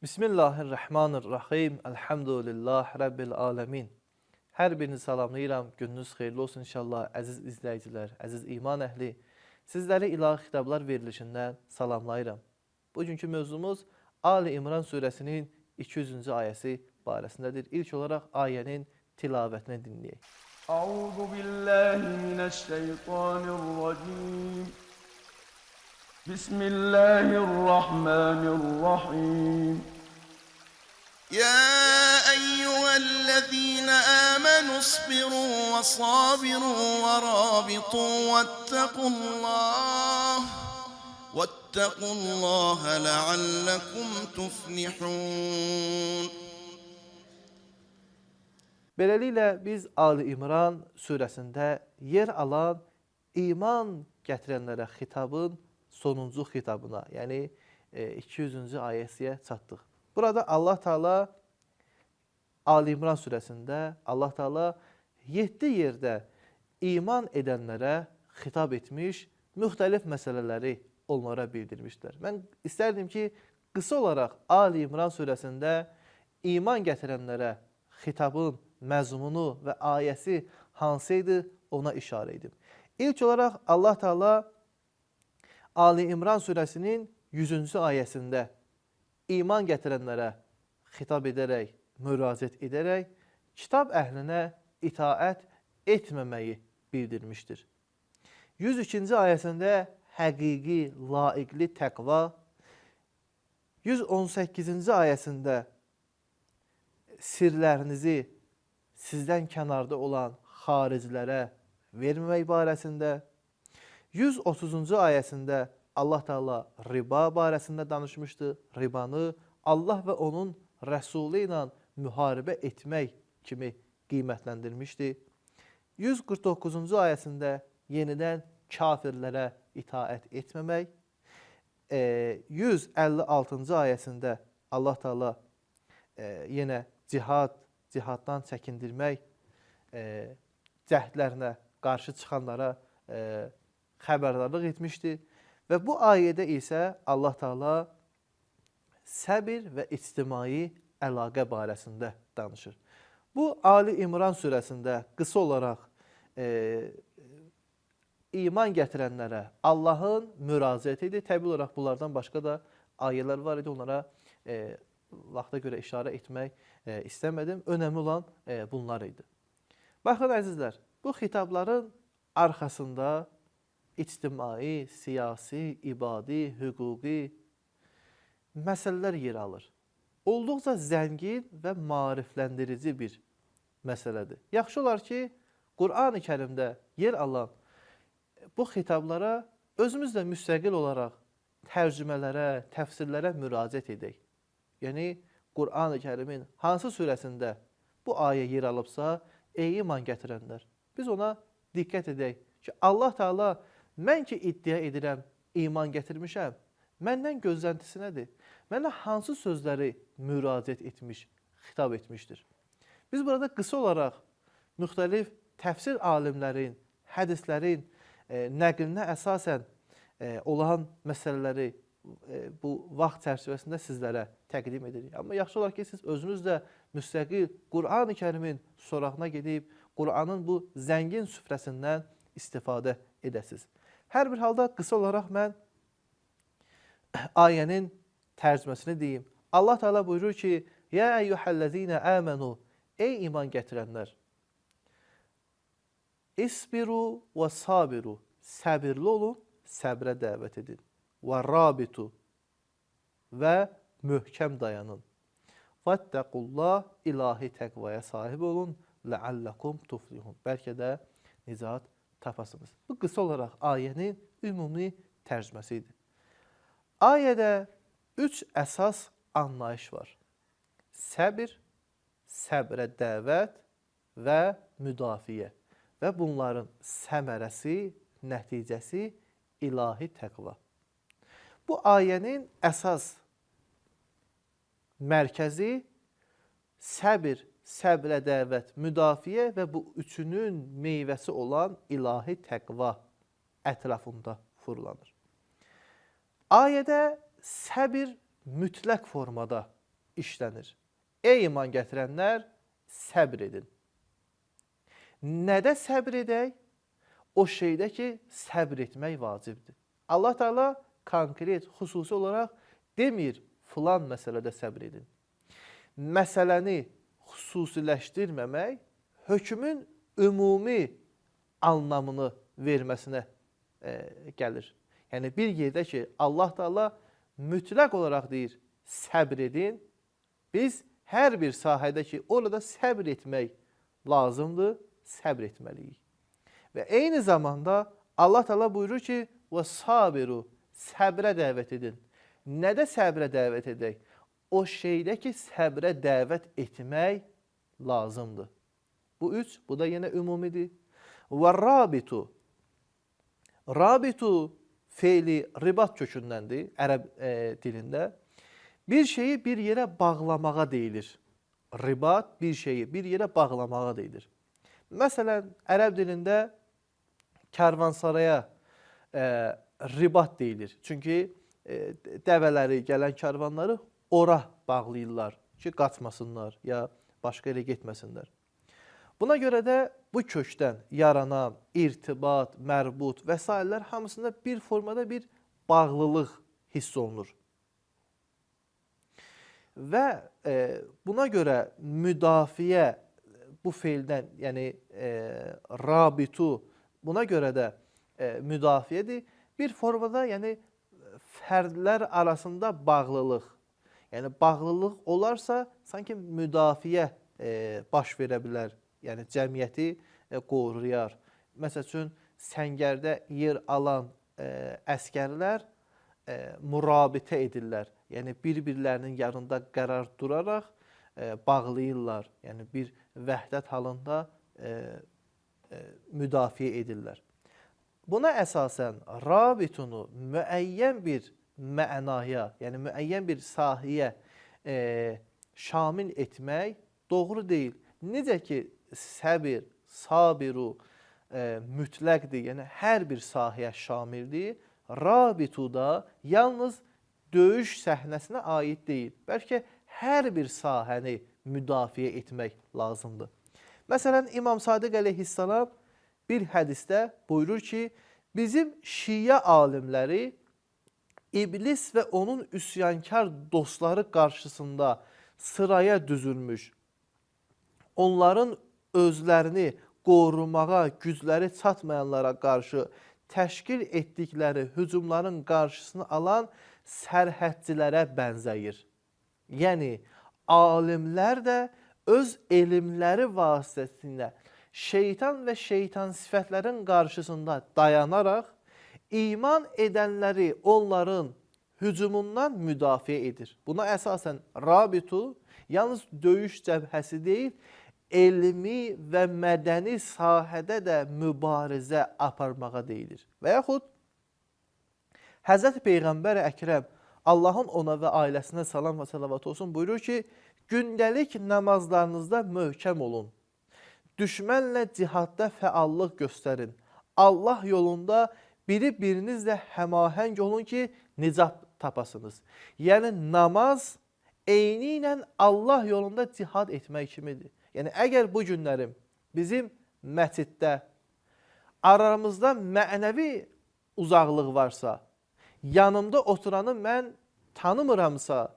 Bismillahirrahmanirrahim. Elhamdülillah Rabbil alemin. Hər birini salamlayıram. Gününüz xeyirli olsun inşallah. Əziz izləyicilər, əziz iman əhli. Sizləri ilahi kitablar verilişindən salamlayıram. Bugünkü mövzumuz Ali İmran surəsinin 200-cü ayəsi barəsindədir. İlk olaraq ayənin tilavətini dinləyək. Euzu billahi mineşşeytanirracim. Bismillahirrahmanirrahim. يا أيها الذين آمنوا اصبروا وصابروا ورابطوا واتقوا الله لعلكم تفلحون. Beləliklə biz Ali İmran surəsində yer alan iman gətirənlərə xitabın sonuncu xitabına, yəni 200-cü ayəsiyə çatdıq. Burada Allah Teala Ali İmran surəsində Allah Teala 7 yerdə iman edənlərə xitab etmiş, müxtəlif məsələləri onlara bildirmişdir. Mən istərdim ki, qısa olaraq Ali İmran surəsində iman gətirənlərə xitabın məzmunu və ayəsi hansıydı ona işarə edim. İlk olaraq Allah Teala Ali İmran surəsinin 100-cü ayəsində iman gətirənlərə xitab edərək, müraciət edərək, kitab əhlinə itaət etməməyi bildirmişdir. 102-ci ayəsində həqiqi, layiqli təqva, 118-ci ayəsində sirlərinizi sizdən kənarda olan xaricilərə verməmək barəsində, 130-cu ayəsində Allah Teala riba barəsində danışmışdı. Ribanı Allah və onun Rəsulü ilə müharibə etmək kimi qiymətləndirmişdi. 149-cu ayəsində yenidən kafirlərə itaət etməmək. 156-cı ayəsində Allah Teala yenə cihaddan çəkindirmək, cəhdlərinə qarşı çıxanlara xəbərdarlıq etmişdi. Və bu ayədə isə Allah Teala səbir və ictimai əlaqə barəsində danışır. Bu Ali İmran surəsində qısa olaraq iman gətirənlərə Allahın müraciəti idi. Təbii olaraq bunlardan başqa da ayələr var idi. Onlara vaxta görə işarə etmək istəmədim. Önəmli olan bunlar idi. Baxın əzizlər, bu xitabların arxasında ictimai, siyasi, ibadi, hüquqi məsələlər yer alır. Olduqca zəngin və maarifləndirici bir məsələdir. Yaxşı olar ki, Qur'an-ı Kərimdə yer alan bu xitablara özümüz də müstəqil olaraq tərcümələrə, təfsirlərə müraciət edək. Yəni, Qur'an-ı Kərimin hansı surəsində bu ayə yer alıbsa, ey iman gətirənlər, biz ona diqqət edək ki, Allah Teala mən ki iddia edirəm, iman gətirmişəm, məndən gözləntisi nədir? Mənə hansı sözləri müraciət etmiş, xitab etmişdir? Biz burada qısa olaraq müxtəlif təfsir alimlərin, hədislərin nəqlinə əsasən olan məsələləri bu vaxt çərçivəsində sizlərə təqdim edirik. Amma yaxşı olar ki, siz özünüz də müstəqil Qur'an-ı Kərimin sorağına gedib, Qur'anın bu zəngin süfrəsindən istifadə edəsiniz. Hər bir halda qısa olaraq mən ayənin tərcüməsini deyim. Allah Teala buyurur ki, Ya eyyuhəllezine amenu, ey iman gətirənlər, İsbiru və sabiru, səbirli olun, səbrə dəvət edin. Və rabitu, və möhkəm dayanın. Vəttəqullah, ilahi təqvaya sahib olun, ləalləkum tuflihun. Bəlkə də nicat tapasınız. Bu qısa olaraq ayənin ümumi tərcüməsi idi. Ayədə 3 əsas anlayış var. Səbir, səbrə dəvət və müdafiə. Və bunların səmərəsi, nəticəsi ilahi təqva. Bu ayənin əsas mərkəzi səbir, səbrə dəvət, müdafiə və bu üçünün meyvəsi olan ilahi təqva ətrafında fırlanır. Ayədə səbir mütləq formada işlənir. Ey iman gətirənlər, səbr edin. Nədə səbr edək? O şeydə ki, səbr etmək vacibdir. Allah Teala konkret, xüsusi olaraq demir, filan məsələdə səbr edin. Məsələni xüsusiləşdirməmək, hökmün ümumi anlamını verməsinə gəlir. Yəni, bir yerdə ki, Allah Teala mütləq olaraq deyir, səbr edin. Biz hər bir sahədə ki, orada səbr etmək lazımdır, səbr etməliyik. Və eyni zamanda Allah Teala buyurur ki, və sabiru, səbrə dəvət edin. Nədə səbrə dəvət edək? O şeydə ki, səbrə dəvət etmək lazımdır. Bu 3, bu da yenə ümumidir. Və rabitu, rabitu feili ribat kökündəndir, ərəb dilində. Bir şeyi bir yerə bağlamağa deyilir. Ribat bir şeyi bir yerə bağlamağa deyilir. Məsələn, ərəb dilində kərvansaraya ribat deyilir. Çünki dəvələri, gələn kərvanları ora bağlayırlar ki, qaçmasınlar ya başqa yerə getməsinlər. Buna görə də bu kökdən yaranan irtibat, mərbut və s. hamısında bir formada bir bağlılıq hiss olunur. Və buna görə müdafiə bu feildən, yəni rabitu, buna görə də müdafiədir. Bir formada, yəni fərdlər arasında bağlılıq. Yəni bağlılıq olarsa, sanki müdafiə baş verə bilər. Yəni cəmiyyəti qoruyar. Məsəl üçün, səngərdə yer alan əskərlər murabitə edirlər. Yəni bir-birlərinin yanında qərar duraraq bağlayırlar. Yəni bir vəhdət halında müdafiə edirlər. Buna əsasən rabitunu müəyyən bir mənaya, yəni müəyyən bir sahəyə şamil etmək doğru deyil. Necə ki, səbir, sabiru mütləqdir, yəni hər bir sahəyə şamildir. Rabitu da yalnız döyüş səhnəsinə aid deyil. Bəlkə hər bir sahəni müdafiə etmək lazımdır. Məsələn, İmam Sadiq əleyhissalam bir hədisdə buyurur ki, bizim şiə alimləri iblis və onun üsyankar dostları qarşısında sıraya düzülmüş, onların özlərini qorumağa gücləri çatmayanlara qarşı təşkil etdikləri hücumların qarşısını alan sərhədçilərə bənzəyir. Yəni, alimlər də öz elmləri vasitəsilə şeytan və şeytan sifətlərin qarşısında dayanaraq iman edənləri onların hücumundan müdafiə edir. Buna əsasən rabitu yalnız döyüş cəbhəsi deyil, elmi və mədəni sahədə də mübarizə aparmağa deyilir. Və yaxud Həzrəti Peyğəmbər Əkrəm Allahın ona və ailəsinə salam və salavat olsun buyurur ki, gündəlik namazlarınızda möhkəm olun. Düşmənlə cihadda fəallıq göstərin. Allah yolunda birinizlə həmahəng olun ki, nicat tapasınız. Yəni namaz eyni ilə Allah yolunda cihad etmək kimidir. Yəni əgər bu günlərim bizim məsciddə aramızda mənəvi uzaqlıq varsa, yanımda oturanı mən tanımıramsa,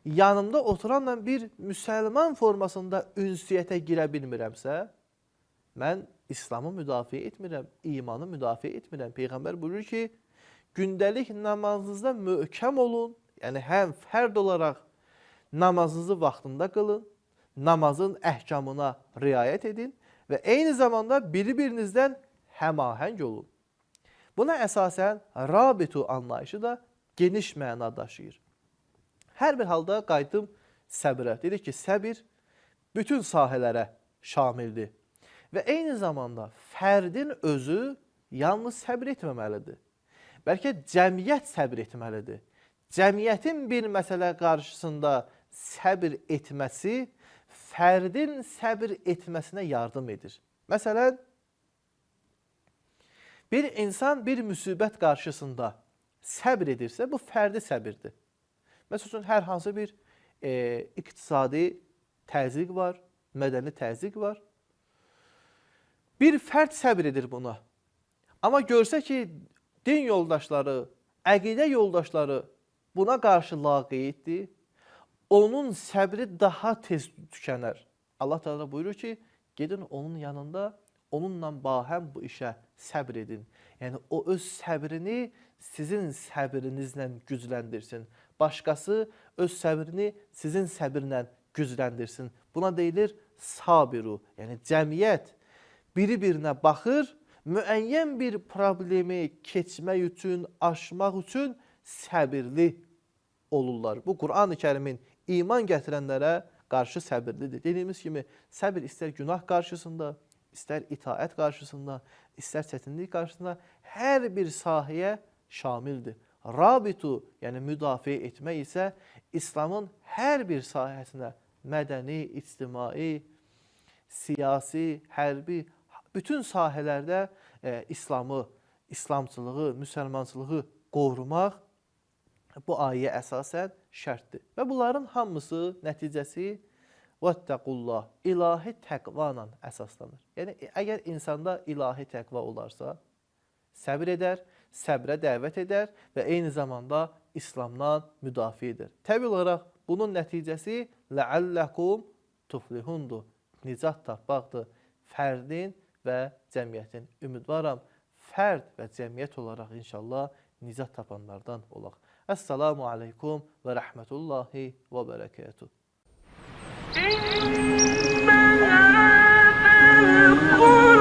yanımda oturanla bir müsəlman formasında ünsiyyətə girə bilmirəmsə, mən İslamı müdafiə etmirəm, imanı müdafiə etmirəm. Peyğəmbər buyurur ki, gündəlik namazınızda möhkəm olun, yəni həm fərd olaraq namazınızı vaxtında qılın, namazın əhkamına riayət edin və eyni zamanda birinizdən həmahəng olun. Buna əsasən rabitu anlayışı da geniş məna daşıyır. Hər bir halda qayıtdım səbrə. Dedik ki, səbir bütün sahələrə şamildir. Və eyni zamanda fərdin özü yalnız səbr etməməlidir. Bəlkə cəmiyyət səbr etməlidir. Cəmiyyətin bir məsələ qarşısında səbr etməsi fərdin səbr etməsinə yardım edir. Məsələn, bir insan bir müsibət qarşısında səbr edirsə, bu fərdi səbirdir. Məsələn, hər hansı bir iqtisadi təzyiq var, mədəni təzyiq var. Bir fərd səbr edir buna. Amma görsə ki, din yoldaşları, əqidə yoldaşları buna qarşı laqeyddir, onun səbri daha tez tükənər. Allah Teala buyurur ki, gedin onun yanında, onunla bahəm bu işə səbr edin. Yəni, o öz səbrini sizin səbrinizlə gücləndirsin. Başqası öz səbrini sizin səbirlə gücləndirsin. Buna deyilir sabiru. Yəni, cəmiyyət biri-birinə baxır, müəyyən bir problemi keçmək üçün, aşmaq üçün səbirli olurlar. Bu, Quran-ı Kərimin iman gətirənlərə qarşı səbirlidir. Dediyimiz kimi, səbir istər günah qarşısında, istər itaət qarşısında, istər çətinlik qarşısında hər bir sahəyə şamildir. Rabitu, yəni müdafiə etmək isə İslamın hər bir sahəsinə mədəni, ictimai, siyasi, hərbi, bütün sahələrdə İslamı, İslamçılığı, müsəlmançılığı qorumaq bu ayə əsasən şərtdir. Və bunların hamısı nəticəsi vəttəqullah, ilahi təqvanla əsaslanır. Yəni, əgər insanda ilahi təqva olarsa, səbir edər, səbrə dəvət edər və eyni zamanda İslamdan müdafiə edər. Təbii olaraq bunun nəticəsi ləalləkum tuflihundur, nicat tapmaqdır. Fərdin və cəmiyyətin ümidvaram, fərd və cəmiyyət olaraq inşallah nicat tapanlardan olaq. Əssalamu aleykum və rəhmətullahi və bərəkətuhu. Oh